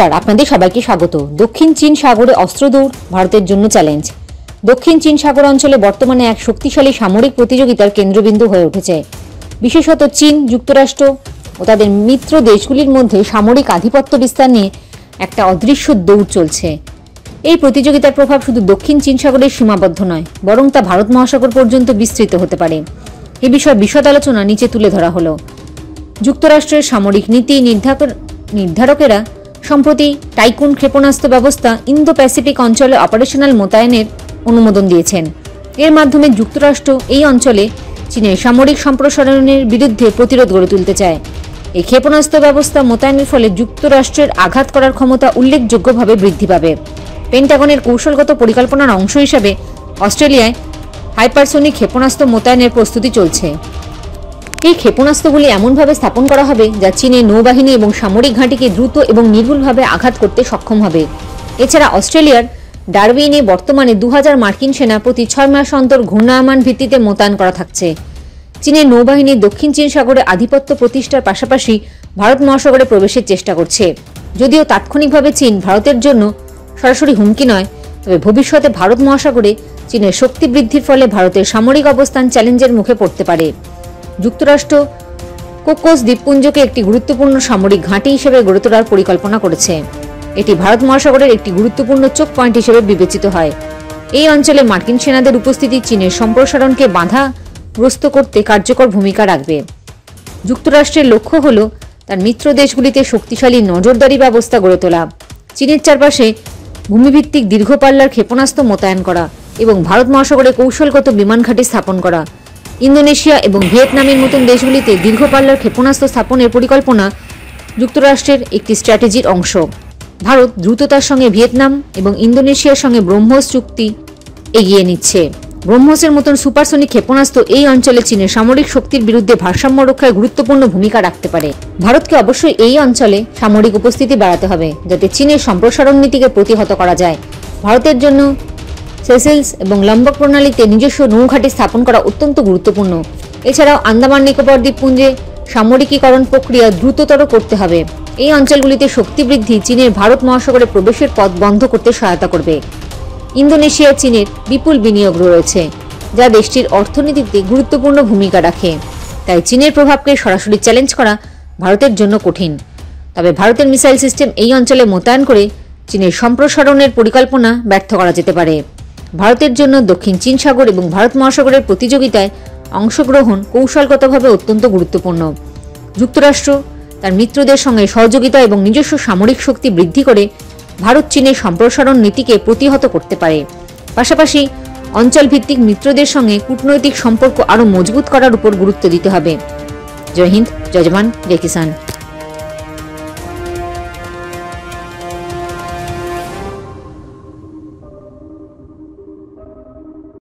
নমস্কার, আপনাদের সবাইকে স্বাগত। দক্ষিণ চীন সাগরে অস্ত্রদৌড় ভারতের জন্য চ্যালেঞ্জ। দক্ষিণ চীন সাগর অঞ্চলে বর্তমানে এক শক্তিশালী সামরিক প্রতিযোগিতার কেন্দ্রবিন্দু হয়ে উঠেছে। বিশেষত চীন, যুক্তরাষ্ট্র ও তাদের মিত্র দেশগুলির মধ্যে সামরিক আধিপত্য বিস্তার নিয়ে একটা অদৃশ্য দৌড় চলছে। এই প্রতিযোগিতার প্রভাব শুধু দক্ষিণ চীন সাগরে সীমাবদ্ধ নয়, বরং তা ভারত মহাসাগর পর্যন্ত বিস্তৃত হতে পারে। এ বিষয়ে বিশদ আলোচনা নিচে তুলে ধরা হলো। যুক্তরাষ্ট্রের সামরিক নীতি নির্ধারকেরা সম্প্রতি টাইকুন ক্ষেপণাস্ত্র ব্যবস্থা ইন্দো প্যাসিফিক অঞ্চলে অপারেশনাল মোতায়েনের অনুমোদন দিয়েছেন। এর মাধ্যমে যুক্তরাষ্ট্র এই অঞ্চলে চীনের সামরিক সম্প্রসারণের বিরুদ্ধে প্রতিরোধ গড়ে তুলতে চায়। এই ক্ষেপণাস্ত্র ব্যবস্থা মোতায়েনের ফলে যুক্তরাষ্ট্রের আঘাত করার ক্ষমতা উল্লেখযোগ্যভাবে বৃদ্ধি পাবে। পেন্টাগনের কৌশলগত পরিকল্পনার অংশ হিসাবে অস্ট্রেলিয়ায় হাইপারসোনিক ক্ষেপণাস্ত্র মোতায়েনের প্রস্তুতি চলছে। এই ক্ষেপণাস্ত্রগুলি এমনভাবে স্থাপন করা হবে যা চীনের নৌবাহিনী এবং সামরিক ঘাঁটিকে দ্রুত এবং নির্ভুলভাবে আঘাত করতে সক্ষম হবে। এছাড়া অস্ট্রেলিয়ার ডারউইনে বর্তমানে 2000 মার্কিন সেনা প্রতি 6 মাস অন্তর ঘূর্ণায়মান ভিত্তিতে মোতায়েন করা থাকছে। চীনের নৌবাহিনী দক্ষিণ চীন সাগরে আধিপত্য প্রতিষ্ঠার পাশাপাশি ভারত মহাসাগরে প্রবেশের চেষ্টা করছে। যদিও তাৎক্ষণিকভাবে চীন ভারতের জন্য সরাসরি হুমকি নয়, তবে ভবিষ্যতে ভারত মহাসাগরে চীনের শক্তি বৃদ্ধির ফলে ভারতের সামরিক অবস্থান চ্যালেঞ্জের মুখে পড়তে পারে। যুক্তরাষ্ট্র কোকোস দ্বীপপুঞ্জকে একটি গুরুত্বপূর্ণ সামরিক ঘাঁটি হিসেবে গড়ে তোলার পরিকল্পনা করেছে। এটি ভারত মহাসাগরের একটি গুরুত্বপূর্ণ চোখ পয়েন্ট হিসেবে বিবেচিত হয়। এই অঞ্চলে মার্কিন সেনাদের উপস্থিতি চীনের সম্প্রসারণকে বাধাগ্রস্ত করতে কার্যকর ভূমিকা রাখবে। যুক্তরাষ্ট্রের লক্ষ্য হল তার মিত্র দেশগুলিতে শক্তিশালী নজরদারি ব্যবস্থা গড়ে তোলা, চীনের চারপাশে ভূমিভিত্তিক দীর্ঘ পাল্লার ক্ষেপণাস্ত্র মোতায়েন করা এবং ভারত মহাসাগরে কৌশলগত বিমান ঘাঁটি স্থাপন করা। ইন্দোনেশিয়া এবং ভিয়েতনামের মতন দেশগুলিতে দীর্ঘ পাল্লার ক্ষেপণাস্ত্র স্থাপনের পরিকল্পনা যুক্তরাষ্ট্রের একটি স্ট্র্যাটেজির অংশ। ভারত দ্রুততার সঙ্গে ভিয়েতনাম এবং ইন্দোনেশিয়ার সঙ্গে ব্রহ্মোস চুক্তি এগিয়ে নিচ্ছে। ব্রহ্মোসের মতন সুপারসনিক ক্ষেপণাস্ত্র এই অঞ্চলে চীনের সামরিক শক্তির বিরুদ্ধে ভারসাম্য রক্ষায় গুরুত্বপূর্ণ ভূমিকা রাখতে পারে। ভারতকে অবশ্যই এই অঞ্চলে সামরিক উপস্থিতি বাড়াতে হবে, যাতে চীনের সম্প্রসারণ নীতিকে প্রতিহত করা যায়। ভারতের জন্য সেসেলস এবং লম্বক প্রণালীতে নিজস্ব নৌঘাঁটি স্থাপন করা অত্যন্ত গুরুত্বপূর্ণ। এছাড়াও আন্দামান নিকোবর দ্বীপপুঞ্জে সামরিকীকরণ প্রক্রিয়া দ্রুততর করতে হবে। এই অঞ্চলগুলিতে শক্তি বৃদ্ধি চীনের ভারত মহাসাগরে প্রবেশের পথ বন্ধ করতে সহায়তা করবে। ইন্দোনেশিয়ায় চীনের বিপুল বিনিয়োগ রয়েছে, যা দেশটির অর্থনীতিতে গুরুত্বপূর্ণ ভূমিকা রাখে। তাই চীনের প্রভাবকে সরাসরি চ্যালেঞ্জ করা ভারতের জন্য কঠিন। তবে ভারতের মিসাইল সিস্টেম এই অঞ্চলে মোতায়েন করে চীনের সম্প্রসারণের পরিকল্পনা ব্যর্থ করা যেতে পারে। ভারতের জন্য দক্ষিণ চীন সাগর এবং ভারত মহাসাগরের প্রতিযোগিতায় অংশগ্রহণ কৌশলগতভাবে অত্যন্ত গুরুত্বপূর্ণ। যুক্তরাষ্ট্র তার মিত্রদের সঙ্গে সহযোগিতা এবং নিজস্ব সামরিক শক্তি বৃদ্ধি করে ভারত চীনের সম্প্রসারণ নীতিকে প্রতিহত করতে পারে। পাশাপাশি অঞ্চলভিত্তিক মিত্রদের সঙ্গে কূটনৈতিক সম্পর্ক আরও মজবুত করার উপর গুরুত্ব দিতে হবে। জয় হিন্দ, জয় জওয়ান, জয় কিষান।